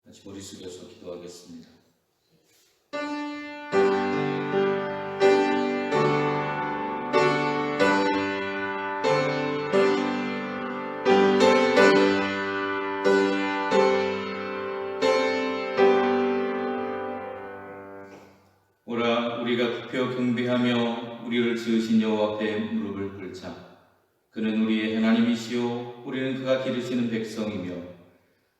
같이 머리 숙여서 기도하겠습니다. 오라, 우리가 굽혀 경배하며 우리를 지으신 여호와 앞에 무릎을 꿇자. 그는 우리의 하나님이시요 우리는 그가 기르시는 백성이며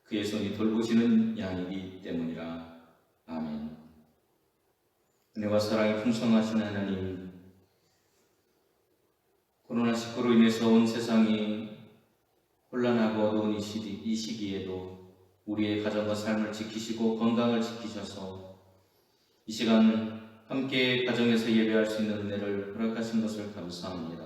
그의 손이 돌보시는 양이기 때문이라. 아멘. 은혜와 사랑이 풍성하신 하나님, 코로나19로 인해서 온 세상이 혼란하고 어두운 이 시기에도 우리의 가정과 삶을 지키시고 건강을 지키셔서 이 시간 함께 가정에서 예배할 수 있는 은혜를 허락하신 것을 감사합니다.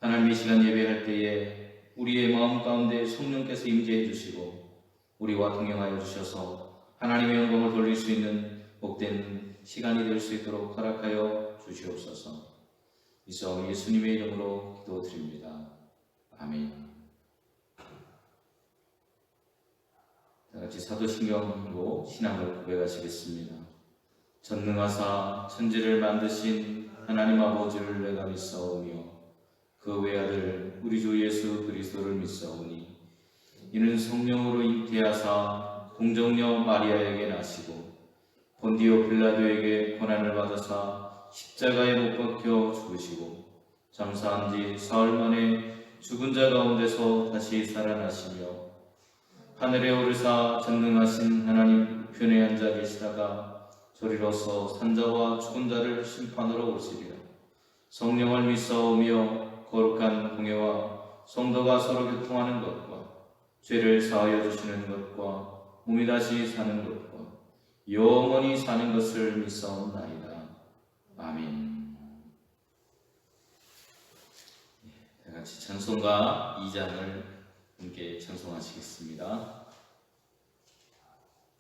하나님, 이 시간 예배할 때에 우리의 마음 가운데 성령께서 임재해 주시고 우리와 동행하여 주셔서 하나님의 영광을 돌릴 수 있는 복된 시간이 될 수 있도록 허락하여 주시옵소서. 이 싸움 예수님의 이름으로 기도드립니다. 아멘. 다 같이 사도신경으로 신앙을 고백하시겠습니다. 전능하사 천지를 만드신 하나님 아버지를 내가 믿사오며 그 외아들 우리 주 예수 그리스도를 믿사오니 이는 성령으로 잉태하사 동정녀 마리아에게 나시고 본디오 빌라도에게 고난을 받으사 십자가에 못 박혀 죽으시고 장사한 지 사흘 만에 죽은 자 가운데서 다시 살아나시며 하늘에 오르사 전능하신 하나님 우편에 앉아 계시다가 저리로서 산자와 죽은 자를 심판하러 오시리라. 성령을 믿사오며 거룩한 공예와 성도가 서로 교통하는 것과 죄를 사하여 주시는 것과 몸이 다시 사는 것과 영원히 사는 것을 믿사옵나이다. 아멘. 다 같이 찬송가 2장을 함께 찬송하시겠습니다.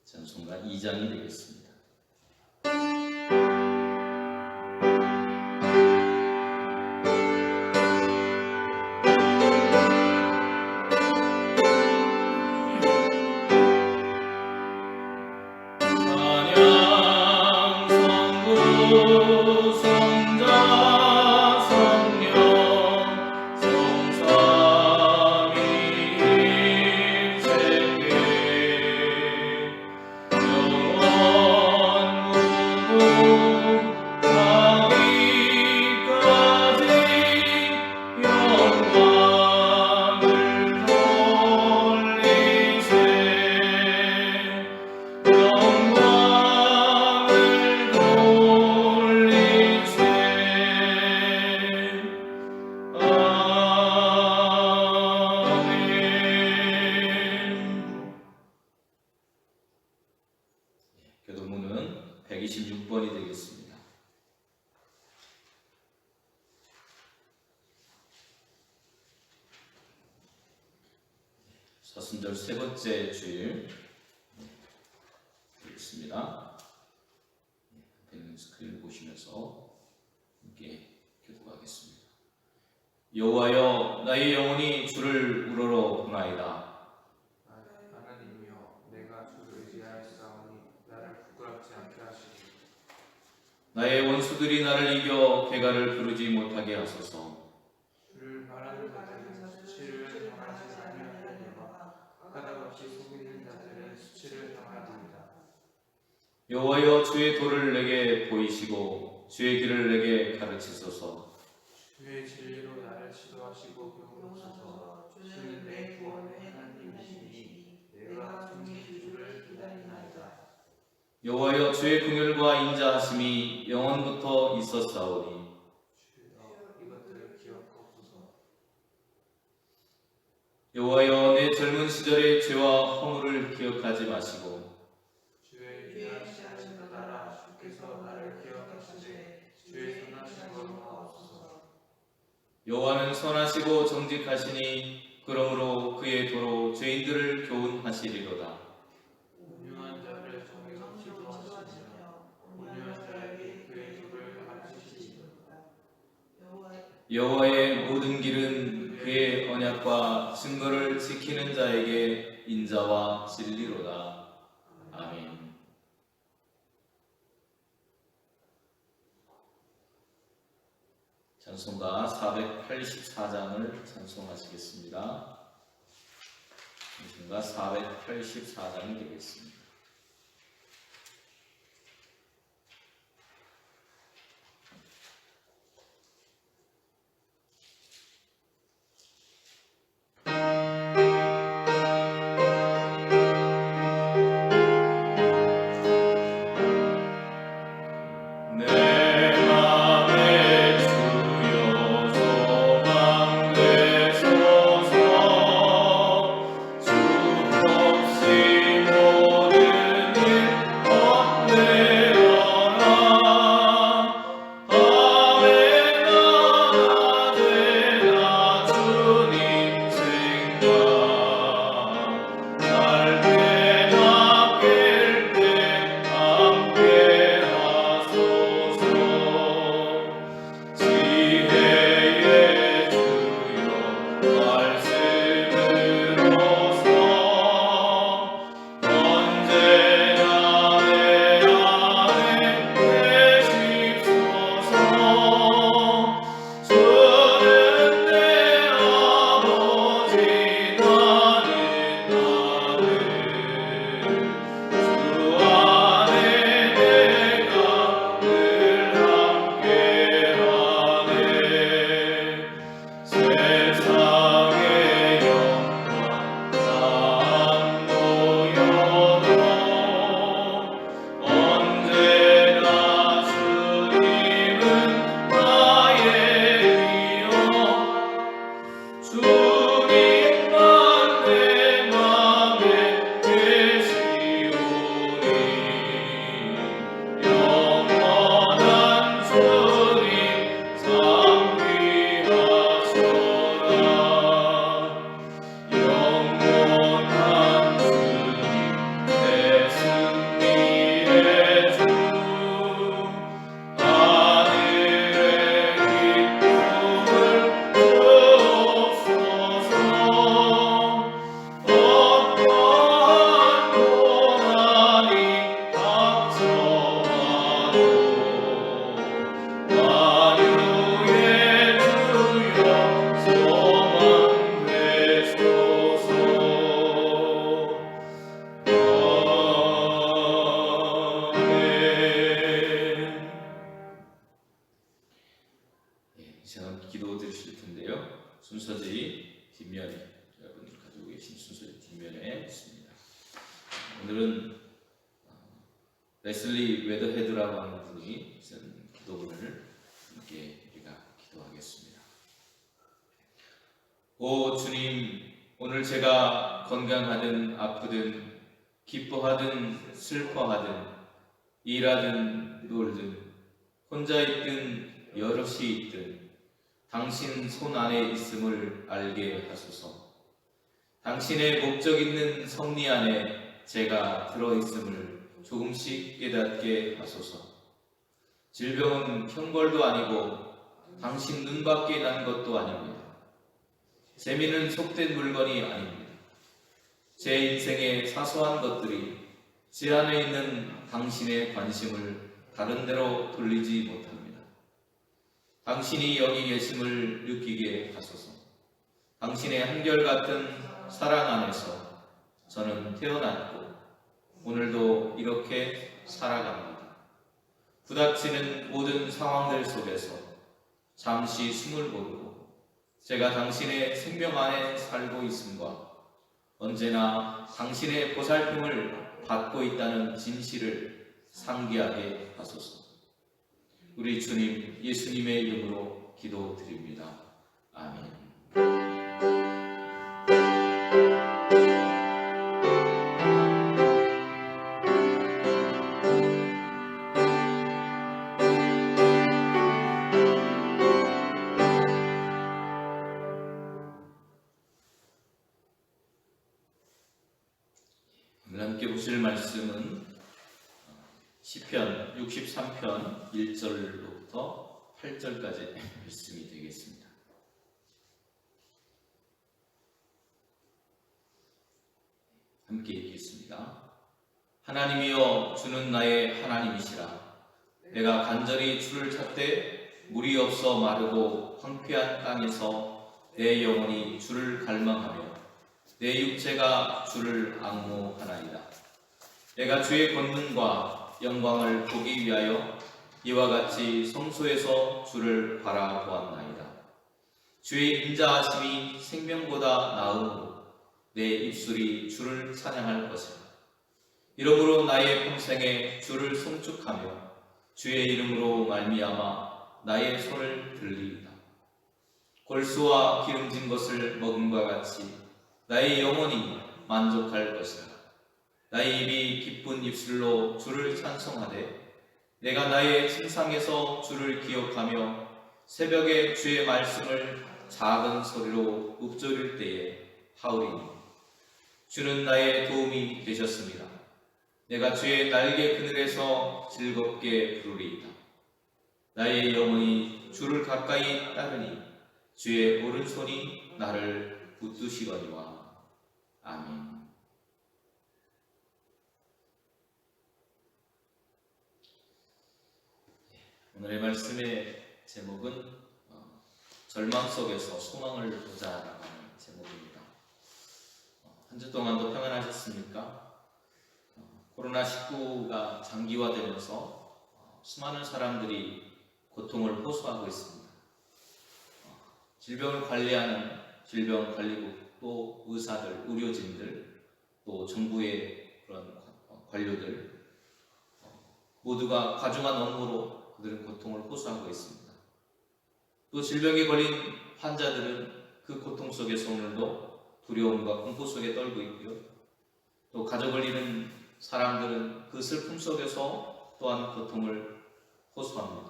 찬송가 2장이 되겠습니다. 교도문은 126번이 되겠습니다. 사순절 세 번째 주일 되겠습니다. 앞에 스크린을 보시면서 함께 교도하겠습니다. 여호와여, 나의 영혼이 주를 우러러 보나이다. 나의 원수들이 나를 이겨 괴가를 부르지 못하게 하소서. 주를 바라는 자들은 수치를 당하지 아니하려니와 까닭없이 속이는 자들은 수치를 당하리이다. 여호와여, 주의 도를 내게 보이시고 주의 길을 내게 가르치소서. 주의 진리로 나를 지도하시고 교훈하소서. 주는 내 구원의 하나님이시니 내가 정의 주를 기다리나이다. 여호와여, 주의 긍휼과 인자하심이 영원부터 있었사오니 주여, 이것들을 기억하옵소서. 여호와여, 내 젊은 시절의 죄와 허물을 기억하지 마시고 주의 인하심을 따라 주께서 나를 기억하시되 주의 선하신 걸로 하옵소서. 여호와는 선하시고 정직하시니 그러므로 그의 도로 죄인들을 교훈하시리로다. 온유한 자를 정의롭기도 하시며 온유한 자에게 그의 도를 가르치시리로다. 여호와의 모든 길은 그의 언약과 증거를 지키는 자에게 인자와 진리로다. 아멘. 찬송가 484장을 찬송하시겠습니다. 찬송가 484장이 되겠습니다. 순서들이 뒷면에 여러분들 가지고 계신 순서들이 뒷면에 있습니다. 오늘은 레슬리 웨더헤드라고 하는 분이 쓴 기도문을 함께 우리가 기도하겠습니다. 오 주님, 오늘 제가 건강하든 아프든 기뻐하든 슬퍼하든 일하든 놀든 혼자 있든 여럿이 있든 당신 손 안에 있음을 알게 하소서. 당신의 목적 있는 섭리 안에 제가 들어있음을 조금씩 깨닫게 하소서. 질병은 형벌도 아니고 당신 눈 밖에 난 것도 아닙니다. 재미는 속된 물건이 아닙니다. 제 인생의 사소한 것들이 제 안에 있는 당신의 관심을 다른 데로 돌리지 못합니다. 당신이 여기 계심을 느끼게 하소서. 당신의 한결같은 사랑 안에서 저는 태어났고 오늘도 이렇게 살아갑니다. 부닥치는 모든 상황들 속에서 잠시 숨을 고르고 제가 당신의 생명 안에 살고 있음과 언제나 당신의 보살핌을 받고 있다는 진실을 상기하게 하소서. 우리 주님 예수님의 이름으로 기도드립니다. 아멘. 오늘 함께 보실 말씀은 시편 63편 1절로부터 8절까지 말씀이 되겠습니다. 함께 읽겠습니다. 하나님이여 주는 나의 하나님이시라. 내가 간절히 주를 찾되 물이 없어 마르고 황폐한 땅에서 내 영혼이 주를 갈망하며 내 육체가 주를 앙모하나이다. 내가 주의 권능과 영광을 보기 위하여 이와 같이 성소에서 주를 바라보았나이다. 주의 인자하심이 생명보다 나으므로 내 입술이 주를 찬양할 것이다. 이러므로 나의 평생에 주를 송축하며 주의 이름으로 말미암아 나의 손을 들리이다. 골수와 기름진 것을 먹음과 같이 나의 영혼이 만족할 것이다. 나의 입이 기쁜 입술로 주를 찬송하되 내가 나의 침상에서 주를 기억하며 새벽에 주의 말씀을 작은 소리로 읊조릴 때에 하오리니 주는 나의 도움이 되셨습니다. 내가 주의 날개 그늘에서 즐겁게 부르리이다. 나의 영혼이 주를 가까이 따르니 주의 오른손이 나를 붙드시거니와. 아멘. 오늘의 말씀의 제목은 절망 속에서 소망을 보자라는 제목입니다. 한 주 동안도 평안하셨습니까? 코로나19가 장기화되면서 수많은 사람들이 고통을 호소하고 있습니다. 질병을 관리하는 질병관리국, 또 의사들, 의료진들, 또 정부의 그런 관료들 모두가 과중한 업무로 그들은 고통을 호소하고 있습니다. 또 질병에 걸린 환자들은 그 고통 속에서 오늘도 두려움과 공포 속에 떨고 있고요. 또 가족을 잃은 사람들은 그 슬픔 속에서 또한 고통을 호소합니다.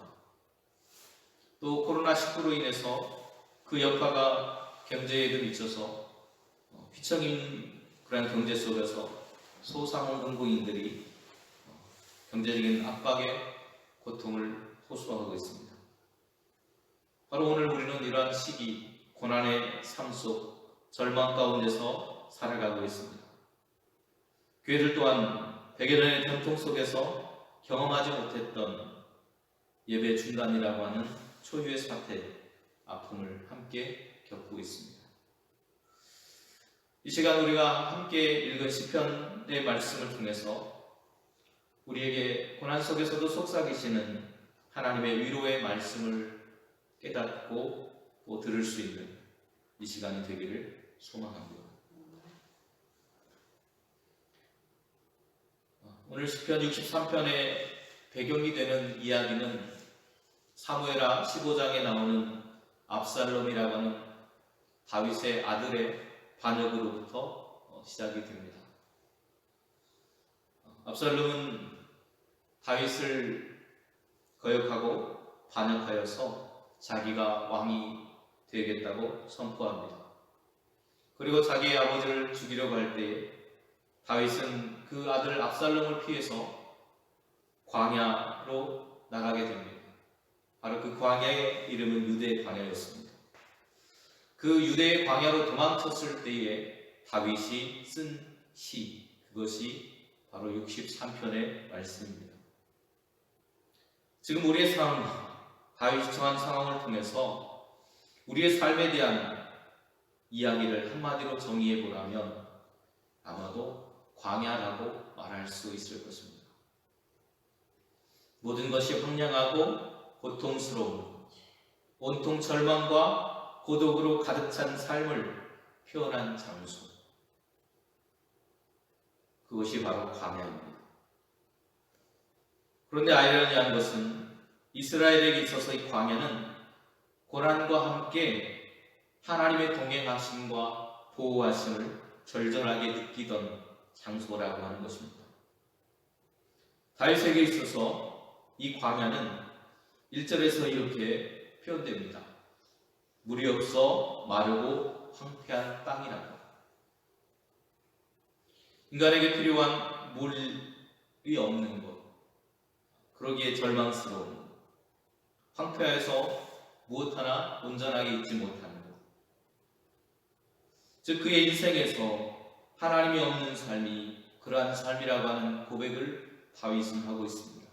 또 코로나19로 인해서 그 여파가 경제에도 미쳐서 휘청인 그런 경제 속에서 소상공인들이 경제적인 압박에 고통을 호소하고 있습니다. 바로 오늘 우리는 이러한 시기, 고난의 삶 속 절망 가운데서 살아가고 있습니다. 교회들 또한 100여 년의 전통 속에서 경험하지 못했던 예배 중단이라고 하는 초유의 사태, 아픔을 함께 겪고 있습니다. 이 시간 우리가 함께 읽은 시편의 말씀을 통해서 우리에게 고난 속에서도 속삭이시는 하나님의 위로의 말씀을 깨닫고 또 들을 수 있는 이 시간이 되기를 소망합니다. 오늘 시편 63편의 배경이 되는 이야기는 사무엘하 15장에 나오는 압살롬이라고 하는 다윗의 아들의 반역으로부터 시작이 됩니다. 압살롬은 다윗을 거역하고 반역하여서 자기가 왕이 되겠다고 선포합니다. 그리고 자기의 아버지를 죽이려고 할 때에 다윗은 그 아들 압살롬을 피해서 광야로 나가게 됩니다. 바로 그 광야의 이름은 유대 광야였습니다. 그 유대의 광야로 도망쳤을 때에 다윗이 쓴 시, 그것이 바로 63편의 말씀입니다. 지금 우리의 삶, 다윗이 처한 상황을 통해서 우리의 삶에 대한 이야기를 한마디로 정의해 보라면 아마도 광야라고 말할 수 있을 것입니다. 모든 것이 황량하고 고통스러운, 온통 절망과 고독으로 가득 찬 삶을 표현한 장소, 그것이 바로 광야입니다. 그런데 아이러니한 것은 이스라엘에게 있어서 이 광야는 고난과 함께 하나님의 동행하심과 보호하심을 절절하게 느끼던 장소라고 하는 것입니다. 다윗에게 있어서 이 광야는 1절에서 이렇게 표현됩니다. 물이 없어 마르고 황폐한 땅이라고. 인간에게 필요한 물이 없는 것, 그러기에 절망스러운, 황폐해서 무엇 하나 온전하게 있지 못하는 것, 즉 그의 인생에서 하나님이 없는 삶이 그러한 삶이라고 하는 고백을 다윗은 하고 있습니다.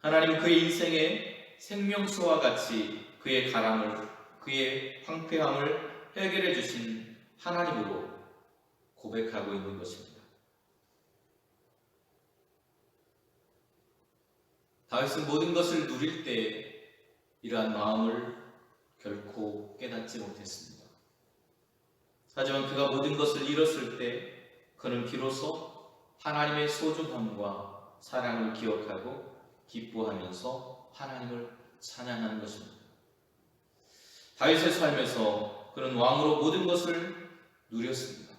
하나님은 그의 인생의 생명수와 같이 그의 가람을, 그의 황폐함을 해결해 주신 하나님으로 고백하고 있는 것입니다. 다윗은 모든 것을 누릴 때 이러한 마음을 결코 깨닫지 못했습니다. 하지만 그가 모든 것을 잃었을 때 그는 비로소 하나님의 소중함과 사랑을 기억하고 기뻐하면서 하나님을 찬양하는 것입니다. 다윗의 삶에서 그는 왕으로 모든 것을 누렸습니다.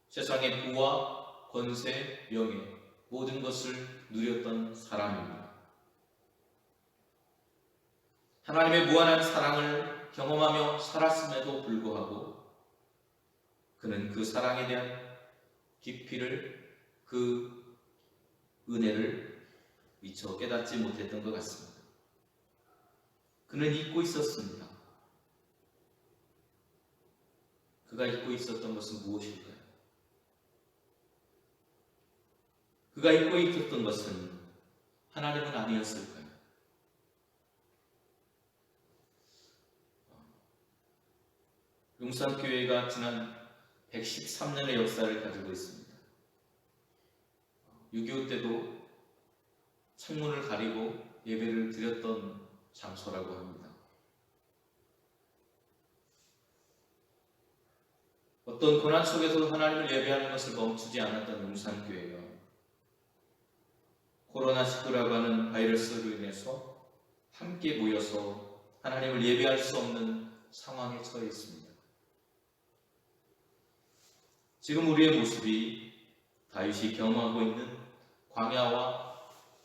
세상의 부와 권세, 명예, 모든 것을 누렸던 사람입니다. 하나님의 무한한 사랑을 경험하며 살았음에도 불구하고 그는 그 사랑에 대한 깊이를, 그 은혜를 미처 깨닫지 못했던 것 같습니다. 그는 잊고 있었습니다. 그가 잊고 있었던 것은 무엇일까요? 그가 잊고 있었던 것은 하나님은 아니었을까요? 용산교회가 지난 113년의 역사를 가지고 있습니다. 6.25 때도 창문을 가리고 예배를 드렸던 장소라고 합니다. 어떤 고난 속에서도 하나님을 예배하는 것을 멈추지 않았던 용산교회가 코로나19라고 하는 바이러스로 인해서 함께 모여서 하나님을 예배할 수 없는 상황에 처해 있습니다. 지금 우리의 모습이 다윗이 경험하고 있는 광야와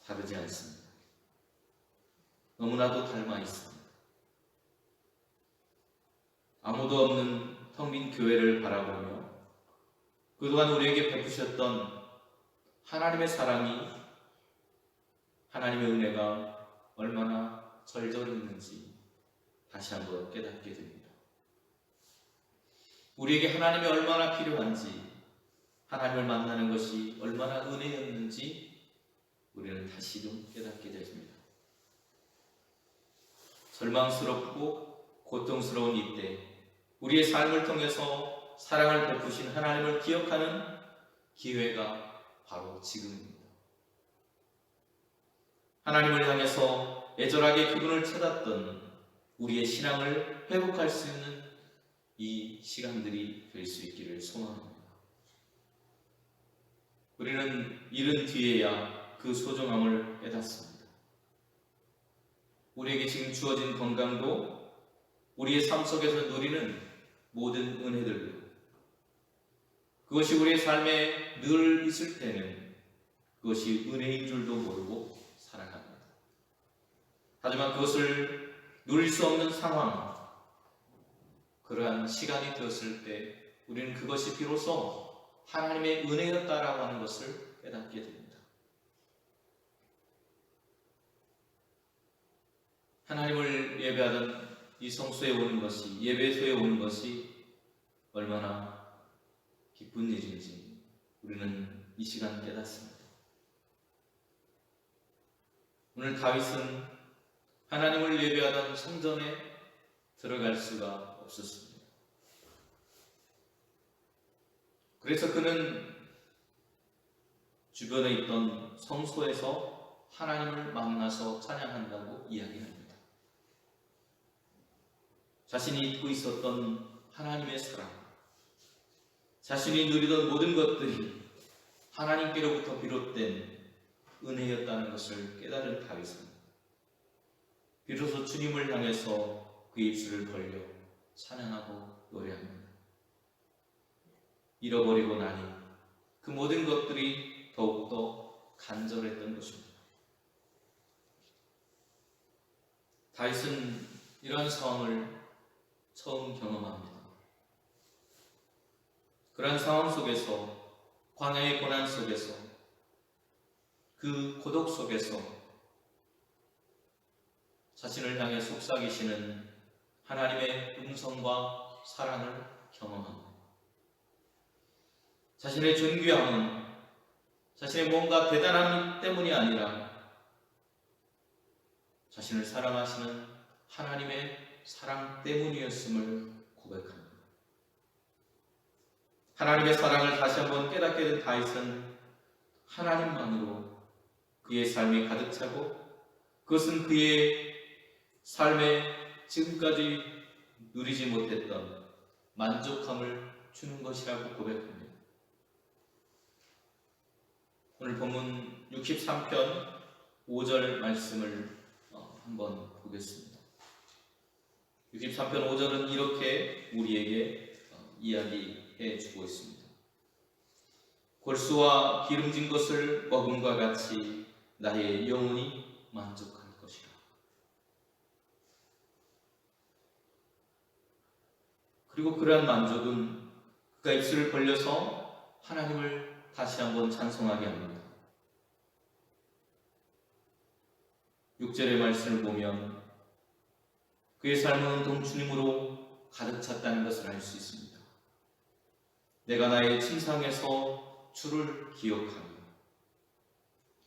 다르지 않습니다. 너무나도 닮아 있습니다. 아무도 없는 텅 빈 교회를 바라보며 그동안 우리에게 베푸셨던 하나님의 사랑이, 하나님의 은혜가 얼마나 절절했는지 다시 한번 깨닫게 됩니다. 우리에게 하나님이 얼마나 필요한지, 하나님을 만나는 것이 얼마나 은혜였는지 우리는 다시금 깨닫게 됩니다. 절망스럽고 고통스러운 이때 우리의 삶을 통해서 사랑을 베푸신 하나님을 기억하는 기회가 바로 지금입니다. 하나님을 향해서 애절하게 그분을 찾았던 우리의 신앙을 회복할 수 있는 이 시간들이 될 수 있기를 소망합니다. 우리는 잃은 뒤에야 그 소중함을 깨닫습니다. 우리에게 지금 주어진 건강도 우리의 삶 속에서 누리는 모든 은혜들도 그것이 우리의 삶에 늘 있을 때는 그것이 은혜인 줄도 모르고 살아갑니다. 하지만 그것을 누릴 수 없는 상황, 그러한 시간이 되었을 때 우리는 그것이 비로소 하나님의 은혜였다라고 하는 것을 깨닫게 됩니다. 하나님을 예배하던 이 성소에 오는 것이, 예배소에 오는 것이 얼마나 기쁜 일인지 우리는 이 시간 깨닫습니다. 오늘 다윗은 하나님을 예배하던 성전에 들어갈 수가 없었습니다. 그래서 그는 주변에 있던 성소에서 하나님을 만나서 찬양한다고 이야기합니다. 자신이 잊고 있었던 하나님의 사랑, 자신이 누리던 모든 것들이 하나님께로부터 비롯된 은혜였다는 것을 깨달은 다윗은 비로소 주님을 향해서 그 입술을 벌려 찬양하고 노래합니다. 잃어버리고 나니 그 모든 것들이 더욱더 간절했던 것입니다. 다윗은 이러한 상황을 처음 경험합니다. 그러한 상황 속에서, 광야의 고난 속에서, 그 고독 속에서 자신을 향해 속삭이시는 하나님의 음성과 사랑을 경험합니다. 자신의 존귀함은 자신의 뭔가 대단함 때문이 아니라 자신을 사랑하시는 하나님의 사랑 때문이었음을 고백합니다. 하나님의 사랑을 다시 한번 깨닫게 된 다윗은 하나님만으로 그의 삶이 가득 차고 그것은 그의 삶에 지금까지 누리지 못했던 만족함을 주는 것이라고 고백합니다. 오늘 본문 63편 5절 말씀을 한번 보겠습니다. 63편 5절은 이렇게 우리에게 이야기해 주고 있습니다. 골수와 기름진 것을 먹음과 같이 나의 영혼이 만족할 것이라. 그리고 그러한 만족은 그가 입술을 벌려서 하나님을 다시 한번 찬송하게 합니다. 6절의 말씀을 보면 그의 삶은 온통 주님으로 가득 찼다는 것을 알 수 있습니다. 내가 나의 침상에서 주를 기억하며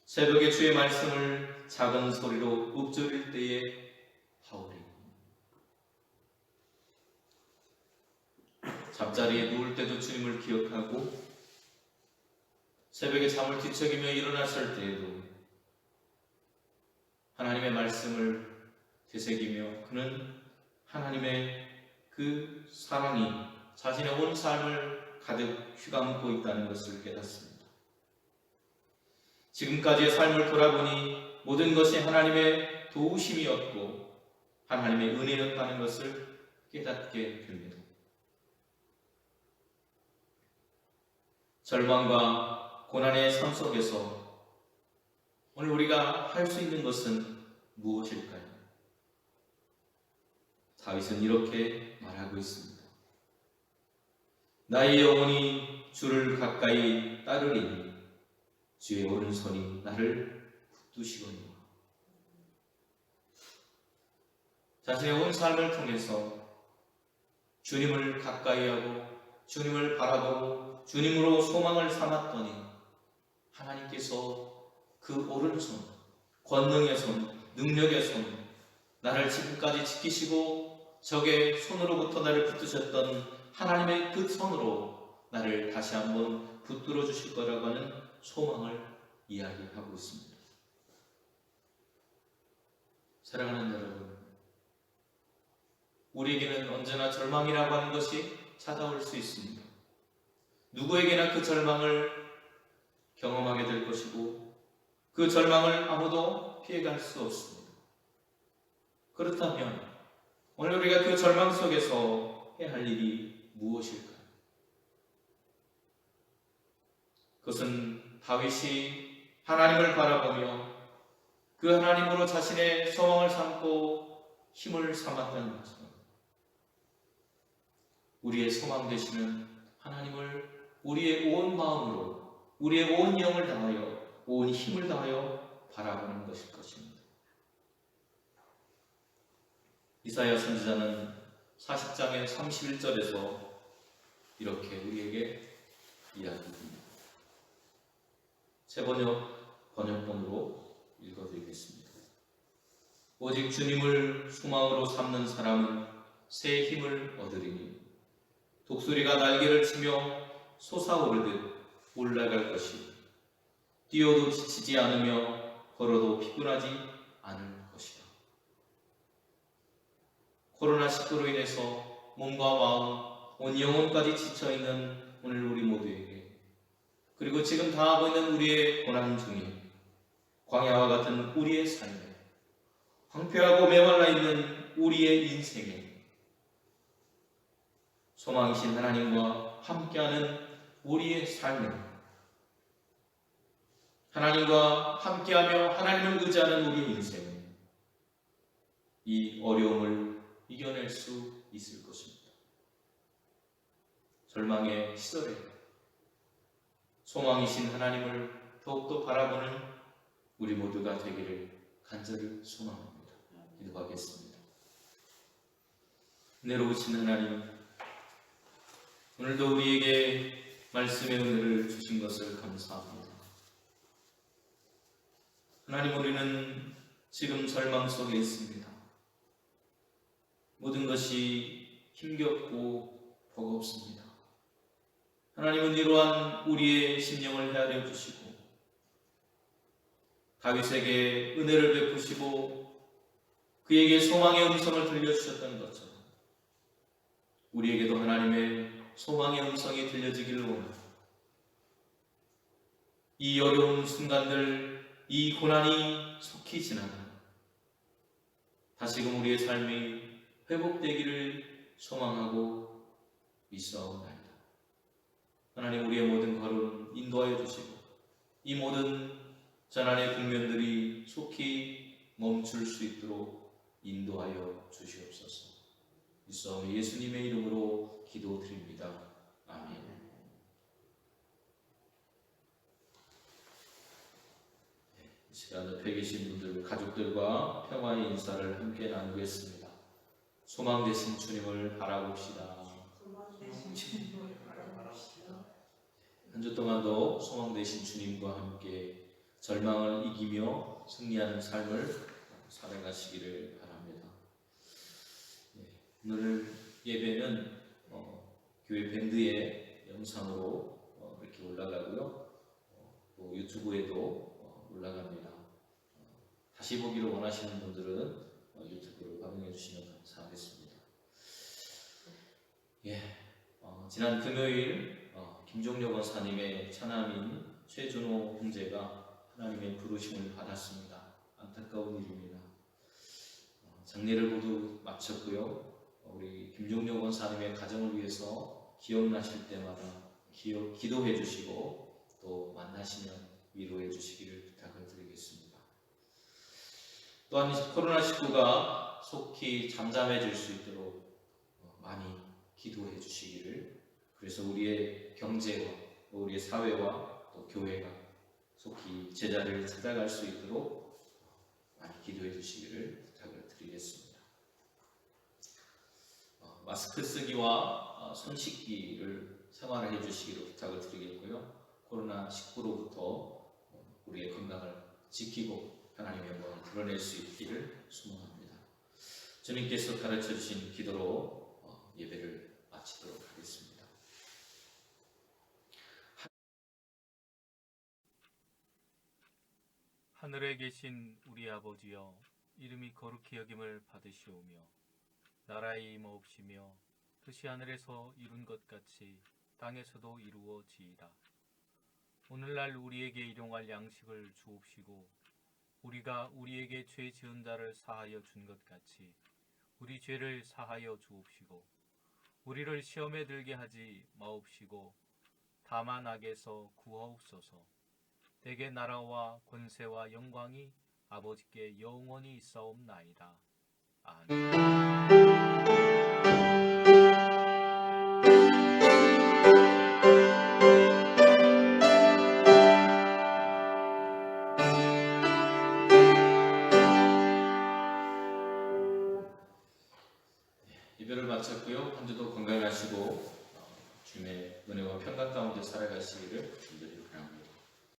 새벽에 주의 말씀을 작은 소리로 읊조릴 때에 하오리. 잠자리에 누울 때도 주님을 기억하고 새벽에 잠을 뒤척이며 일어났을 때에도 하나님의 말씀을 되새기며 그는 하나님의 그 사랑이 자신의 온 삶을 가득 휘감고 있다는 것을 깨닫습니다. 지금까지의 삶을 돌아보니 모든 것이 하나님의 도우심이었고 하나님의 은혜였다는 것을 깨닫게 됩니다. 절망과 고난의 삶 속에서 오늘 우리가 할 수 있는 것은 무엇일까요? 다윗은 이렇게 말하고 있습니다. 나의 영혼이 주를 가까이 따르리니 주의 오른손이 나를 붙드시거니와. 자신의 온 삶을 통해서 주님을 가까이 하고 주님을 바라보고 주님으로 소망을 삼았더니 하나님께서 그 오른손, 권능의 손, 능력의 손, 나를 지금까지 지키시고 적의 손으로부터 나를 붙드셨던 하나님의 그 손으로 나를 다시 한번 붙들어 주실 거라고 하는 소망을 이야기하고 있습니다. 사랑하는 여러분, 우리에게는 언제나 절망이라고 하는 것이 찾아올 수 있습니다. 누구에게나 그 절망을 경험하게 될 것이고 그 절망을 아무도 피해갈 수 없습니다. 그렇다면 오늘 우리가 그 절망 속에서 해야 할 일이 무엇일까요? 그것은 다윗이 하나님을 바라보며 그 하나님으로 자신의 소망을 삼고 힘을 삼았다는 것입니다. 우리의 소망 되시는 하나님을 우리의 온 마음으로 우리의 온 영을 다하여 온 힘을 다하여 바라보는 것일 것입니다. 이사야 선지자는 40장의 31절에서 이렇게 우리에게 이야기합니다. 새 번역본으로 읽어드리겠습니다. 오직 주님을 소망으로 삼는 사람은 새 힘을 얻으리니 독수리가 날개를 치며 솟아오르듯 올라갈 것이요 뛰어도 지치지 않으며 걸어도 피곤하지 않을 것이다. 코로나19로 인해서 몸과 마음, 온 영혼까지 지쳐있는 오늘 우리 모두에게 그리고 지금 당하고 있는 우리의 고난 중에 광야와 같은 우리의 삶에 황폐하고 메말라 있는 우리의 인생에 소망이신 하나님과 함께하는 우리의 삶에 하나님과 함께하며 하나님을 의지하는 우리의 인생에 이 어려움을 이겨낼 수 있을 것입니다. 절망의 시절에 소망이신 하나님을 더욱더 바라보는 우리 모두가 되기를 간절히 소망합니다. 기도하겠습니다. 은혜로우신 하나님, 오늘도 우리에게 말씀의 은혜를 주신 것을 감사합니다. 하나님, 우리는 지금 절망 속에 있습니다. 모든 것이 힘겹고 버겁습니다. 하나님은 이러한 우리의 심령을 헤아려 주시고 다윗에게 은혜를 베푸시고 그에게 소망의 음성을 들려주셨던 것처럼 우리에게도 하나님의 소망의 음성이 들려지기를 원합니다. 이 어려운 순간들, 이 고난이 속히 지나면 다시금 우리의 삶이 회복되기를 소망하고 믿사옵나이다. 하나님, 우리의 모든 걸음 인도하여 주시고 이 모든 전환의 국면들이 속히 멈출 수 있도록 인도하여 주시옵소서. 믿사오며 예수님의 이름으로 기도드립니다. 아멘. 이 시간 옆에 계신 분들, 가족들과 평화의 인사를 함께 나누겠습니다. 소망 되신 주님을 바라봅시다. 한 주 동안도 소망 되신 주님과 함께 절망을 이기며 승리하는 삶을 살아가시기를 바랍니다. 오늘 예배는 교회 밴드의 영상으로 이렇게 올라가고요. 또 유튜브에도 올라갑니다. 다시 보기를 원하시는 분들은 유튜브를 활용해 주시면 감사하겠습니다. 지난 금요일 김종려 권사님의 차남인 최준호 형제가 하나님의 부르심을 받았습니다. 안타까운 일입니다. 장례를 모두 마쳤고요. 우리 김종려 권사님의 가정을 위해서 기억나실 때마다 기도해 주시고 또 만나시면 위로해 주시기를 부탁을 드리겠습니다. 또한 코로나19가 속히 잠잠해질 수 있도록 많이 기도해 주시기를, 그래서 우리의 경제와 우리의 사회와 또 교회가 속히 제자리를 찾아갈 수 있도록 많이 기도해 주시기를 부탁을 드리겠습니다. 마스크 쓰기와 손 씻기를 생활해 주시기를 부탁을 드리겠고요. 코로나19로부터 우리의 건강을 지키고 하나님의 영광을 드러낼 수 있기를 소망합니다. 주님께서 가르쳐 주신 기도로 예배를 마치도록 하겠습니다. 하늘에 계신 우리 아버지여, 이름이 거룩히 여김을 받으시오며 나라의 임하옵시며 뜻이 하늘에서 이룬 것 같이 땅에서도 이루어지이다. 오늘날 우리에게 일용할 양식을 주옵시고 우리가 우리에게 죄 지은 자를 사하여 준 것 같이 우리 죄를 사하여 주옵시고 우리를 시험에 들게 하지 마옵시고 다만 악에서 구하옵소서. 대개 나라와 권세와 영광이 아버지께 영원히 있사옵나이다. 아멘. 예배를 마쳤고요. 한 주도 건강하시고 주님의 은혜와 평강 가운데 살아가시기를 간절히 바랍니다.